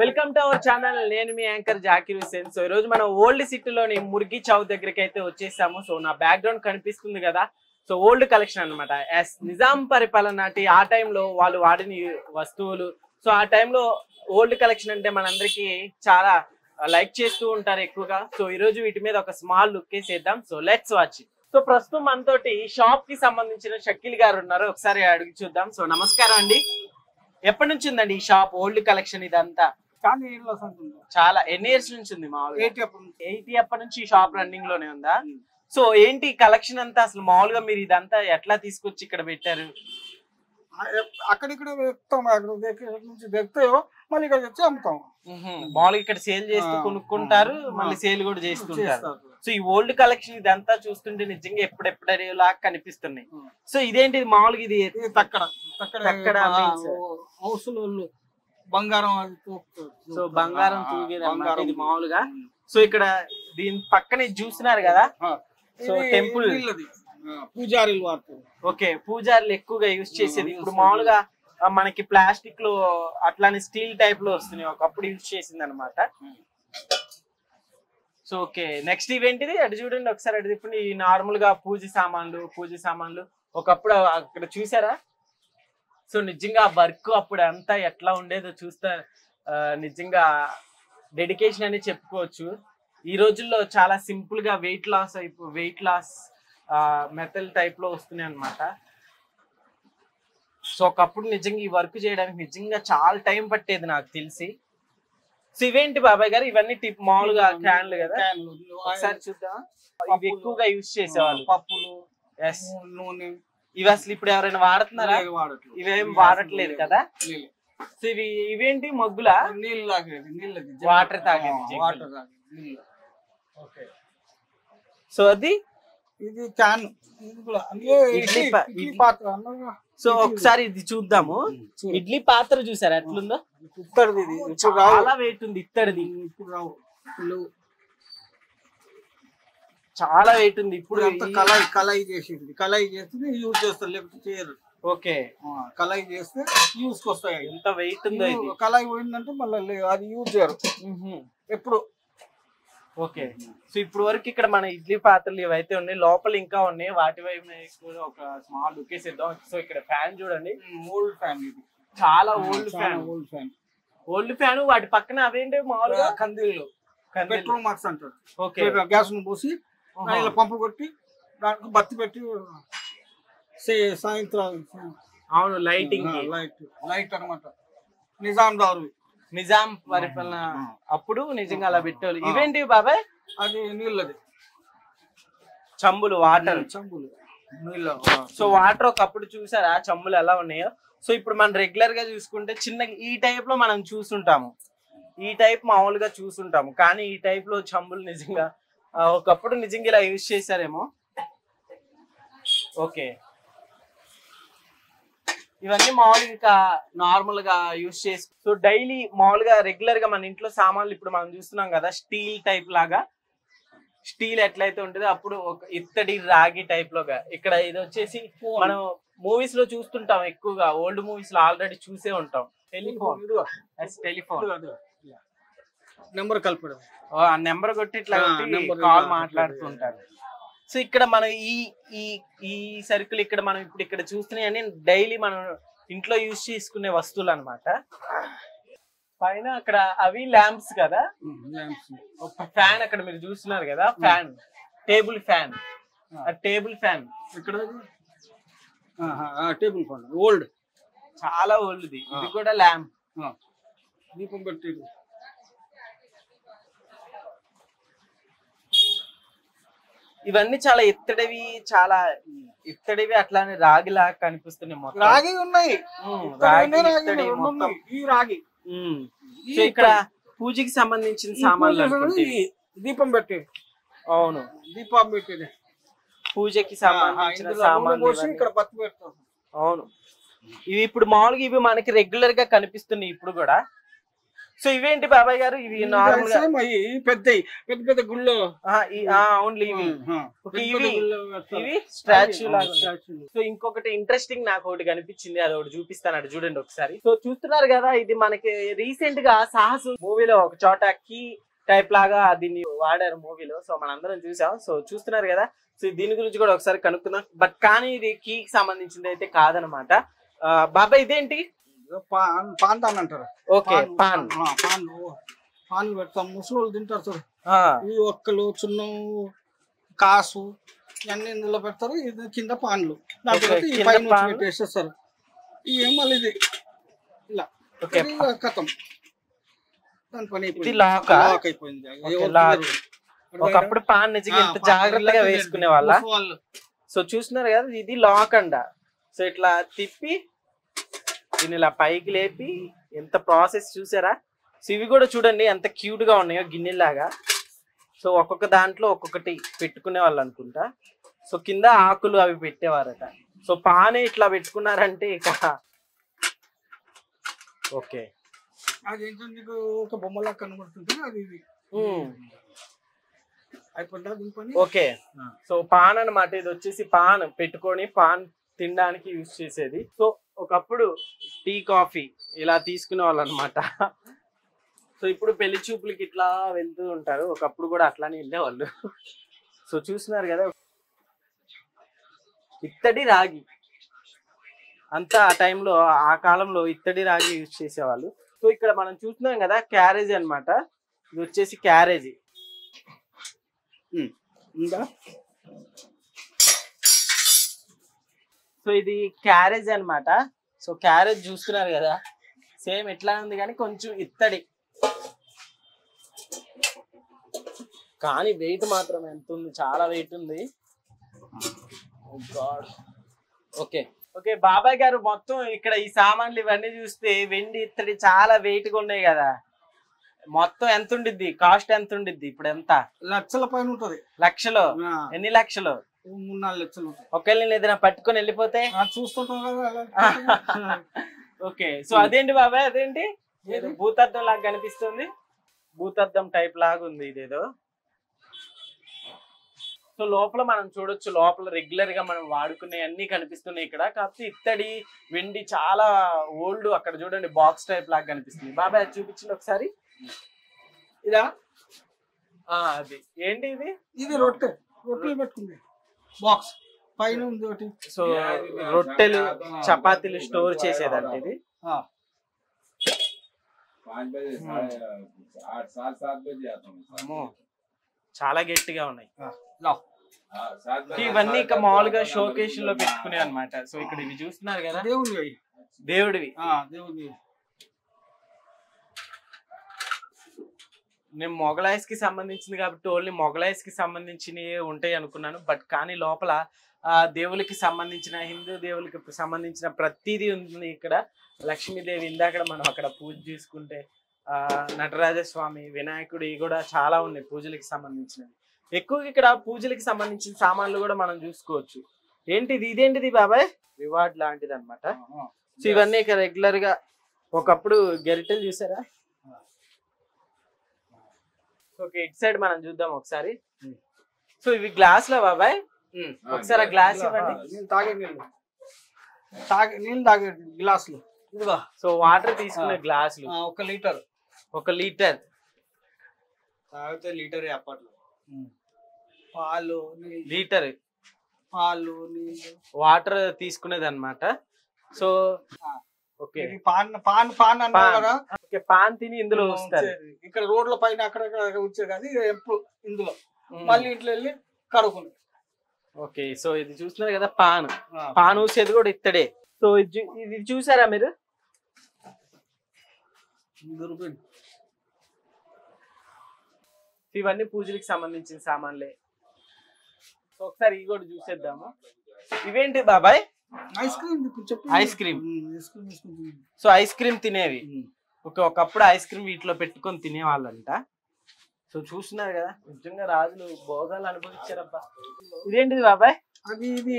Welcome to our channel. నేను మీ anchor Zakir Hussain. So ఈ రోజు మనం ఓల్డ్ సిటీలోని ముర్గి చౌక్ దగ్గరికి అయితే వచ్చేసాము. సో నా బ్యాక్గ్రౌండ్ కనిపిస్తుంది కదా, సో ఓల్డ్ కలెక్షన్ అనమాట. నిజాం పరిపాలన నాటి ఆ టైంలో వాళ్ళు వాడిన వస్తువులు. సో ఆ టైంలో ఓల్డ్ కలెక్షన్ అంటే మనందరికి చాలా లైక్ చేస్తూ ఉంటారు ఎక్కువగా. సో ఈ రోజు వీటి మీద ఒక స్మాల్ లుక్ వేసేద్దాం. So let's watch. సో ప్రస్తుతం మనతోటి షాప్ కి సంబంధించిన షకీల్ గారు ఉన్నారు, ఒకసారి అడిగి చూద్దాం. సో నమస్కారం అండి. ఎప్పటి నుంచి ఉందండి ఈ షాప్ ఓల్డ్ కలెక్షన్ ఇదంతా? చాలా ఎన్ని ఇయర్స్ నుంచి ఉంది? మామూలుగా 80 అప్పటి నుంచి ఈ షాప్ రన్నింగ్ లోనే ఉందా? సో ఏంటి కలెక్షన్ అంతా అసలు మామూలుగా మీరు ఇదంతా ఎట్లా తీసుకొచ్చి ఇక్కడ పెట్టారు? అక్కడిక్కడ నుంచి దొరుకుతాయో మళ్ళీ ఇక్కడ తెచ్చి అమ్ముతాం. మామూలుగా ఇక్కడ సేల్ చేస్తూ కొనుక్కుంటారు, మళ్ళీ సేల్ కూడా చేస్తుంటారు. సో ఈ ఓల్డ్ కలెక్షన్ ఇదంతా చూస్తుంటే నిజంగా ఎప్పుడెప్పుడలా కనిపిస్తున్నాయి. సో ఇదేంటి మామూలుగా ఇది తక్కడ హౌస్లు బంగారం, సో బంగారం తూగేది ఇది మామూలుగా. సో ఇక్కడ దీని పక్కన చూస్తున్నారు కదా, సో టెంపుల్ పూజారీలు వాడతారు. ఓకే, పూజారులు ఎక్కువగా యూజ్ చేసేది. ఇప్పుడు మామూలుగా మనకి ప్లాస్టిక్ లో అట్లానే స్టీల్ టైప్ లో వస్తున్నాయి, ఒకప్పుడు యూజ్ చేసింది అనమాట. సో ఓకే, నెక్స్ట్ ఈవెంట్ ఇది అటు చూడండి ఒకసారి. అటు ఇప్పుడు ఈ నార్మల్ గా పూజ సామాన్లు ఒకప్పుడు అక్కడ చూసారా? సో నిజంగా వర్క్ అప్పుడు అంతా ఎట్లా ఉండేదో చూస్తా నిజంగా డెడికేషన్ అని చెప్పుకోవచ్చు. ఈ రోజుల్లో చాలా సింపుల్ గా వెయిట్ లాస్ మెటల్ టైప్ లో వస్తున్నాయి అనమాట. సో ఒకప్పుడు నిజంగా ఈ వర్క్ చేయడానికి నిజంగా చాలా టైం పట్టేది నాకు తెలిసి. సో ఇవేంటి బాబాయ్ గారు? ఇవన్నీ టిప్ మామూలుగా క్యాన్లు కదా, ఒకసారి చూద్దాం. ఇవి ఎక్కువగా యూజ్ చేసేవాళ్ళు. పప్పులు, నూనె, ఇవి అసలు ఇప్పుడు ఎవరైనా వాడుతున్నారా? ఇవేం వాడట్లేదు కదా. సో ఇవేంటి మగ్గుల నీళ్ళు వాటర్ తాగేది. సో అది ఇది క్యాన్, ఇడ్లీ పాత్ర. సో ఒకసారి ఇది చూద్దాము. ఇడ్లీ పాత్ర చూసారా ఎట్లుందో? ఇత్తడిది. ఇది చాలా వెయిట్ ఉంది. ఇత్తడిది ఇప్పుడు రావు, చాలా వెయిట్ ఉంది. ఇప్పుడు కళాయి చేసేది. కళాయి చేస్తే యూజ్ చేస్తారు, లేకపోతే చేయరు. ఓకే, కళాయి చేస్తే యూజ్ కి వస్తాయి. ఎంత వెయిట్ ఉందో ఇది. కళాయి పోయిందంటే మళ్ళీ అది యూజ్ చేయరు ఎప్పుడు. ఓకే, సో ఇప్పుడు వరకు ఇక్కడ మన ఇడ్లీ పాత్రలు ఇవైతే ఉన్నాయి, లోపల ఇంకా ఉన్నాయి. వాటి వైపు ఒక స్మాల్ లుక్ వేసేద్దాం. సో ఇక్కడ ఫ్యాన్ చూడండి, ఓల్డ్ ఫ్యాన్. ఇది చాలా ఓల్డ్ ఫ్యాన్. వాటి పక్కన అవేంటి మామూలుగా కందిళ్ళు, పెట్రోల్ మార్క్స్ అంటారు. ఓకే, గ్యాస్ ను పోసి ఇలా పంపు కొట్టి దానికి బత్తి పెట్టి సాయంత్రం. అవును, లైటింగ్ లైట్ అనమాట. నిజాం పరిపాలన అప్పుడు నిజంగా అలా పెట్టేవాళ్ళు. ఇవేంటి బాబాయ్? అది నీళ్ళది చంబులు, వాటర్ చంబులు నీళ్ళ. సో వాటర్ ఒకప్పుడు చూసారా చంబులు ఎలా ఉన్నాయో. సో ఇప్పుడు మనం రెగ్యులర్ గా చూసుకుంటే చిన్నగా ఈ టైప్ లో మనం చూసుంటాము, ఈ టైప్ మామూలుగా చూసుంటాము. కానీ ఈ టైప్ లో చంబులు నిజంగా ఒకప్పుడు నిజంగా ఇలా యూజ్ చేశారేమో. ఓకే, ఇవన్నీ మామూలుగా నార్మల్ గా యూజ్ చేసి. సో డైలీ మామూలుగా రెగ్యులర్ గా మన ఇంట్లో సామాన్లు ఇప్పుడు మనం చూస్తున్నాం కదా, స్టీల్ టైప్ లాగా. స్టీల్ ఎట్లయితే ఉంటుందో అప్పుడు ఒక ఇత్తడి, రాగి టైప్ లోగా. ఇక్కడ ఇది వచ్చేసి మనం మూవీస్ లో చూస్తుంటాం ఎక్కువగా, ఓల్డ్ మూవీస్ లో ఆల్రెడీ చూసే ఉంటాం. టెలిఫోన్ నెంబర్ కలపడం, ఆ నెంబర్ కొట్టి ఇట్లా కాల్ మాట్లాడుతుంటారు. సో ఇక్కడ మనం ఈ సరుకులు ఇక్కడ మనం ఇప్పుడు ఇక్కడ చూస్తున్నాయని డైలీ మనం ఇంట్లో యూజ్ చేసుకునే వస్తువులు అనమాట. పైన అక్కడ అవి ల్యాంప్స్ కదా, ఒక ఫ్యాన్ అక్కడ మీరు చూస్తున్నారు కదా, fan table fan. Table fan ఇక్కడ టేబుల్ ఫ్యాన్ ఓల్డ్, చాలా ఓల్డ్. ఇది కూడా ల్యాంప్, దీపం పెట్టి. ఇవన్నీ చాలా ఇత్తడివి అట్లానే రాగిలా కనిపిస్తున్నాయి. మొత్తం రాగి ఉన్నాయి, రాగి. సో ఇక్కడ పూజకి సంబంధించిన సామాన్లు, దీపం పెట్టి. అవును, దీపం పెట్టేది పూజకి సంబంధించిన సామాన్లు ఇక్కడ పత్తి పెడతాం. అవును, ఇవి ఇప్పుడు మామూలుగా ఇవి మనకి రెగ్యులర్ గా కనిపిస్తున్నాయి ఇప్పుడు కూడా. సో ఇవేంటి బాబాయ్ గారు? ఇవి నార్మల్ గా పెద్ద పెద్ద పెద్ద గుళ్ళో ఓన్లీ ఇవి ఇవి స్టాచ్యూ లాగా. సో ఇంకొకటి ఇంట్రెస్టింగ్ నాకు ఒకటి కనిపించింది, అది ఒకటి చూపిస్తాను, చూడండి ఒకసారి. సో చూస్తున్నారు కదా, ఇది మనకి రీసెంట్ గా సాహస్ మూవీలో ఒక చోట కీ టైప్ లాగా దీన్ని వాడారు మూవీలో. సో మనందరం చూసాం. సో చూస్తున్నారు కదా, సో దీని గురించి కూడా ఒకసారి కనుక్కుందాం. బట్ కానీ ఇది కీ కి సంబంధించింది అయితే కాదనమాట. బాబాయ్ ఇదేంటి? పాన్ దాన్ అంటారు. ఓకే, పాన్ పాన్ పెడతాం, ముసలి తింటారు సార్. ఈ ఒక్కలు చున్నం కాసు ఇవన్నీ ఇందులో పెడతారు. ఇది కింద పాన్లు పెట్టేస్తారు. ఇవి మళ్ళీ ఇది ఇలా కథం దాని పని అయిపోయింది. ఒకప్పుడు పాన్ నిజంగా ఇంత జాగ్రత్తగా వేసుకునే వాళ్ళ. సో చూస్తున్నారు కదా, ఇది లాక్ అండ. సో ఇట్లా తిప్పి దీన్ని ఇలా పైకి లేపి ఎంత ప్రాసెస్ చూసారా? సో ఇవి కూడా చూడండి ఎంత క్యూట్ గా ఉన్నాయో గిన్నెలాగా. సో ఒక్కొక్క దాంట్లో ఒక్కొక్కటి పెట్టుకునే వాళ్ళు అనుకుంటా. సో కింద ఆకులు అవి పెట్టేవారట. సో పానే ఇట్లా పెట్టుకున్నారంటే ఇక ఓకే. అదేంటో నీకు ఒక బొమ్మలా కనబడుతుంది, అది ఇది అయిపోయింది. ఓకే, సో పాన్ అన్నమాట. ఇది వచ్చేసి పాన్ పెట్టుకొని పాన్ తినడానికి యూజ్ చేసేది. సో ఒకప్పుడు టీ కాఫీ ఇలా తీసుకునే వాళ్ళు అనమాట. సో ఇప్పుడు పెళ్లి చూపులకి ఇట్లా వెళ్తూ ఉంటారు, ఒకప్పుడు కూడా అట్లానే వెళ్ళేవాళ్ళు. సో చూస్తున్నారు కదా, ఇత్తడి రాగి అంతా ఆ టైంలో ఆ కాలంలో ఇత్తడి రాగి యూజ్ చేసేవాళ్ళు. సో ఇక్కడ మనం చూస్తున్నాం కదా క్యారేజ్ అన్నమాట. ఇది వచ్చేసి క్యారేజీ. సో ఇది క్యారేజ్ అన్నమాట. సో క్యారేజ్ చూస్తున్నారు కదా, సేమ్ ఎట్లా ఉంది కానీ కొంచెం ఇత్తడి, కానీ వెయిట్ మాత్రం ఎంత ఉంది, చాలా వెయిట్ ఉంది. ఓకే ఓకే బాబాయ్ గారు, మొత్తం ఇక్కడ ఈ సామాన్లు ఇవన్నీ చూస్తే వెండి ఇత్తడి చాలా వెయిట్ గా ఉన్నాయి కదా. మొత్తం ఎంత ఉండిద్ది, కాస్ట్ ఎంత ఉండిద్ది ఇప్పుడు? ఎంత? లక్షల పైన ఉంటది. లక్షలు? ఎన్ని లక్షలు? 3-4 లక్షలు. ఒకవేళ నేను ఏదైనా పట్టుకొని వెళ్ళిపోతే చూస్తుంటాం కదా. ఓకే, సో అదేంటి బాబాయ్, అదేంటి భూతద్దం లాగా కనిపిస్తుంది? భూతద్దం టైప్ లాగా ఉంది ఇదేదో. సో లోపల మనం చూడొచ్చు, లోపల రెగ్యులర్ గా మనం వాడుకునే అన్ని కనిపిస్తున్నాయి ఇక్కడ. కాకపోతే ఇత్తడి వెండి చాలా ఓల్డ్. అక్కడ చూడండి బాక్స్ టైప్ లాగా కనిపిస్తుంది. బాబాయ్ చూపించండి ఒకసారి. ఇదా? అది ఏంటి ఇది? ఇది రొట్టెలు పెట్టుకుంది బాక్స్ పైన ఉంది ఒకటి. సో రొట్టెలు చపాతీలు స్టోర్ చేసేదంటే ఇది. చాలా గట్టిగా ఉన్నాయి ఇవన్నీ. ఇక మామూలుగా షోకేస్ లో పెట్టుకునే అన్నమాట. సో ఇక్కడ ఇవి చూస్తున్నారు కదా, దేవుడివి. నేను మొగలాయిస్ కి సంబంధించింది కాబట్టి ఓన్లీ మొగలాయిస్ కి సంబంధించినవి ఉంటాయి అనుకున్నాను. బట్ కానీ లోపల దేవులకి సంబంధించిన, హిందూ దేవులకి సంబంధించిన ప్రతిదీ ఉంది ఇక్కడ. లక్ష్మీదేవి ఇందాక మనం అక్కడ పూజ చేసుకుంటే, నటరాజస్వామి, వినాయకుడు, ఇవి కూడా చాలా ఉన్నాయి పూజలకి సంబంధించినవి. ఎక్కువగా ఇక్కడ పూజలకి సంబంధించిన సామాన్లు కూడా మనం చూసుకోవచ్చు. ఏంటిది? ఇదేంటిది బాబాయ్? రివార్డ్ లాంటిది అనమాట. సో ఇవన్నీ ఇక రెగ్యులర్ గా. ఒకప్పుడు గెరిటెలు చూసారా? ఓకే, ఇటు సైడ్ మనం చూద్దాం ఒకసారి. సో ఇవి గ్లాస్ లో బాబాయ్, ఒకసారి ఆ గ్లాస్ ఇవ్వండి. నీళ్ళు తాగే గ్లాసులు. సో వాటర్ తీసుకునే గ్లాసులు 1 లీటర్. 1 లీటర్ తాగితే లీటర్ అప్పట్లో. పాలు లీటర్, పాలు నీళ్ళు, వాటర్ తీసుకునేది అనమాట. సో ఓకే, పాన్ అన్నారు కదా. ఓకే, పాన్ తిని ఇందులో వస్తారు. ఇక్కడ రోడ్ల పైన అక్కడక్కడ వచ్చేది కానీ ఎప్పుడు ఇందులో మళ్ళీ ఇంట్లో వెళ్ళి కడుక్కుని. ఓకే, సో ఇది చూస్తున్నారు కదా పాన్ ఊసేది కూడా ఇత్తడే. సో ఇది చూసారా మీరు? ఇవన్నీ పూజలకు సంబంధించిన సామాన్లే. సో ఒకసారి ఇవి కూడా చూసేద్దాము. ఇవేంటి బాబాయ్? Ice cream. Ice cream. So ice cream తినేవి. ఒకప్పుడు ఐస్ క్రీమ్ వీటిలో పెట్టుకొని తినేవాళ్ళంట. సో చూస్తున్నారు కదా, నిజంగా రాజులు భోగాలు అనుభవించారబ్బా. ఇదేంటిది బాబాయ్? అది ఇది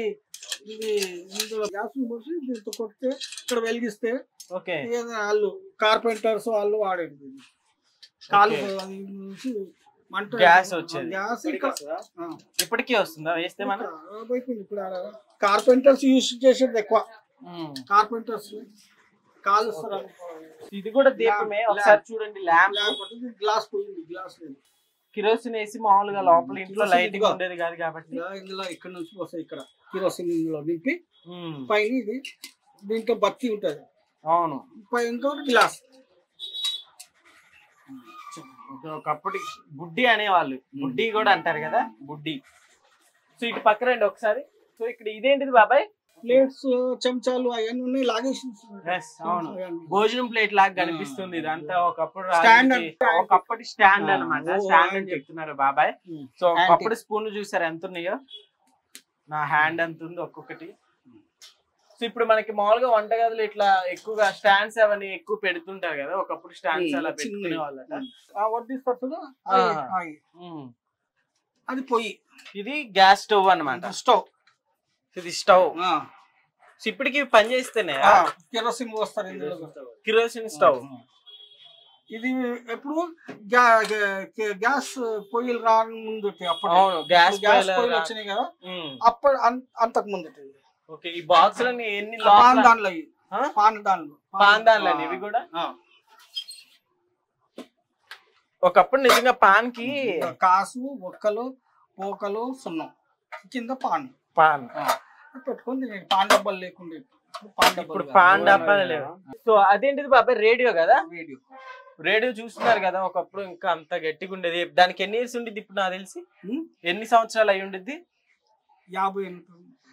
ఇందులో గ్యాస్ పోసి దీంతో కొడితే ఇక్కడ వెలిగిస్తే ఓకే వాళ్ళు కార్పెంటర్స్ వాళ్ళు వాడేది. కాలు అది నుంచి మంట గ్యాస్ వచ్చేది. గ్యాస్ ఇప్పటికీ వస్తుందా వేస్తే మనం? ఇప్పుడు కార్పెంటర్స్ యూజ్ చేసేది ఎక్కువ. కార్పెంటర్స్ కాలుస్తారు. ఇది కూడా దీపమే, ఒకసారి చూడండి. ల్యాంప్ గ్లాస్ పోయింది, గ్లాస్ లేదు. కిరోసిన్ వేసి మామూలుగా లోపల ఇంట్లో లైటింగ్ ఉండేది కాదు కాబట్టి ఇందులో ఇక్కడ నుంచి వస్తాయి. ఇక్కడ కిరోసిన్ ఇందులో నింపి పైన ఇది దీంట్లో బత్తి ఉంటది. అవును, పైన ఇంకోటి గ్లాస్. ఒకప్పుడు బుడ్డి అనేవాళ్ళు, బుడ్డి కూడా అంటారు కదా, బుడ్డి. సో ఇటు పక్క రండి ఒకసారి. సో ఇక్కడ ఇదేంటిది బాబాయ్? ప్లేట్స్, చెంచాలు అవన్నీ ఉన్నాయి, లాగేసి. అవును, భోజనం ప్లేట్ లాగా కనిపిస్తుంది. ఇదంతా ఒకప్పుడు ఒకప్పటి స్టాండ్ అనమాట. స్టాండ్ అని చెప్తున్నారు బాబాయ్. సో ఒకప్పుడు స్పూన్లు చూసారు ఎంత ఉన్నాయో, నా హ్యాండ్ ఎంత ఉంది ఒక్కొక్కటి. సో ఇప్పుడు మనకి మామూలుగా వంటగదులు ఇట్లా ఎక్కువగా స్టాండ్స్ అవన్నీ ఎక్కువ పెడుతుంటారు కదా, ఒకప్పుడు స్టాండ్స్ అలా పెట్టుకునే వాళ్ళట. అది పొయ్యి, ఇది గ్యాస్ స్టవ్ అన్నమాట. స్టవ్, ఇది స్టవ్. సో ఇప్పటికి పని చేస్తేనే కిరోసిన్ పోస్తారు. Kerosene stove. ఇది ఎప్పుడు గ్యాస్ పొయ్యిలు రాని ముందు, గ్యాస్ పొయ్యిలు వచ్చినాయి కదా, అప్పుడు అంతకు ముందు. ఓకే, ఈ బాక్స్ లన్నీ ఎన్ని? పాన్ దాంట్లో, పాన్ దాంట్లో ఇవి కూడా. ఒకప్పుడు నిజంగా పాన్ కి కాసు, ఒక్కలు, పోకలు, సున్నం కింద పాన్ పెట్టుకుంది. పాన్ డబ్బాలు లేకుండా ఇప్పుడు పాన్ డబ్బాలు లేవు. సో అదేంటిది బాబాయ్? రేడియో కదా. రేడియో చూస్తున్నారు కదా, ఒకప్పుడు ఇంకా అంత గట్టిగా ఉండేది. దానికి ఎన్ని ఇయర్స్ ఉండేది ఇప్పుడు నాకు తెలిసి? ఎన్ని సంవత్సరాలు అయి ఉండేది?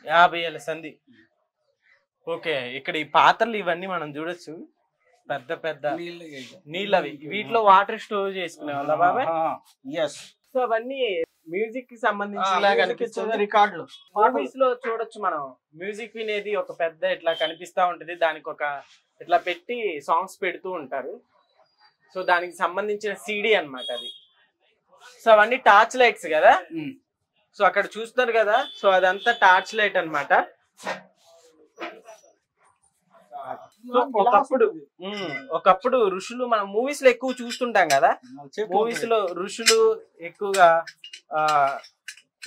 50 ఏళ్ళ సంధి. ఓకే, ఇక్కడ ఈ పాత్రలు ఇవన్నీ మనం చూడొచ్చు, పెద్ద పెద్ద నీళ్ళు. అవి వీటిలో వాటర్ స్టోర్ చేసుకునే వాళ్ళ బాబాయ్. సో అవన్నీ మ్యూజిక్ కి సంబంధించిన రికార్డులు మూవీస్ లో చూడొచ్చు మనం. మ్యూజిక్ వినేది ఒక పెద్ద ఇట్లా కనిపిస్తా ఉంటది, దానికి ఒక ఇట్లా పెట్టి సాంగ్స్ పెడుతూ ఉంటారు. సో దానికి సంబంధించిన సిడి అన్నమాట అది. సో అవన్నీ టార్చ్ లైట్స్ కదా. సో అక్కడ చూస్తున్నారు కదా, సో అదంతా టార్చ్ లైట్ అన్నమాట. ఒకప్పుడు ఋషులు, మనం మూవీస్ లో ఎక్కువ చూస్తుంటాం కదా, మూవీస్ లో ఋషులు ఎక్కువగా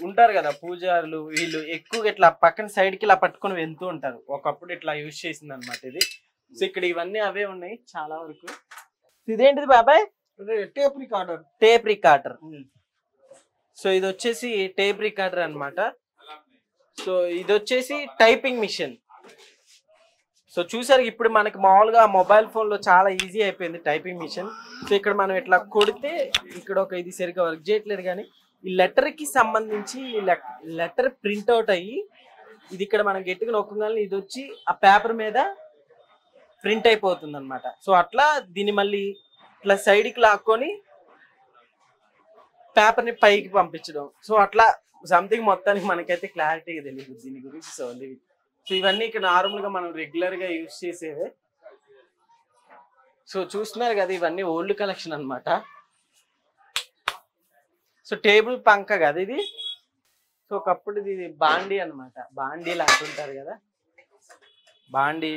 ఉంటారు కదా, పూజారులు. వీళ్ళు ఎక్కువగా ఇట్లా పక్కన సైడ్ కి ఇలా పట్టుకొని వెళ్తూ ఉంటారు. ఒకప్పుడు ఇట్లా యూజ్ చేసింది అనమాట ఇది. సో ఇక్కడ ఇవన్నీ అవే ఉన్నాయి చాలా వరకు. ఇదేంటిది బాబాయ్? Tape recorder. Tape recorder. So ఇది వచ్చేసి టేప్ రికార్డర్ అన్నమాట. సో ఇది వచ్చేసి టైపింగ్ మిషన్. సో చూసారు, ఇప్పుడు మనకి మామూలుగా మొబైల్ ఫోన్ లో చాలా ఈజీ అయిపోయింది టైపింగ్ మిషన్. సో ఇక్కడ మనం ఇట్లా కొడితే ఇక్కడ ఒక ఇది సరిగ్గా వర్క్ చేయట్లేదు, కానీ ఈ లెటర్ కి సంబంధించి లెటర్ ప్రింట్ అవుట్ అయ్యి ఇది ఇక్కడ మనం గట్టిగా నొక్కగానే ఇది వచ్చి ఆ పేపర్ మీద ప్రింట్ అయిపోతుంది అనమాట. సో అట్లా దీన్ని మళ్ళీ ఇట్లా సైడ్కి లాక్కొని పేపర్ ని పైకి పంపించడం. సో అట్లా సంథింగ్ మొత్తానికి మనకైతే క్లారిటీగా తెలియదు దీని గురించి. సో ఇవన్నీ ఇక్కడ నార్మల్ గా మనం రెగ్యులర్ గా యూజ్ చేసేవే. సో చూస్తున్నారు కదా, ఇవన్నీ ఓల్డ్ కలెక్షన్ అన్నమాట. సో టేబుల్ పంక కదా ఇది. సో ఒకప్పుడు ఇది బాండీ అన్నమాట. బాండీలు అంటుంటారు కదా, బాండీ.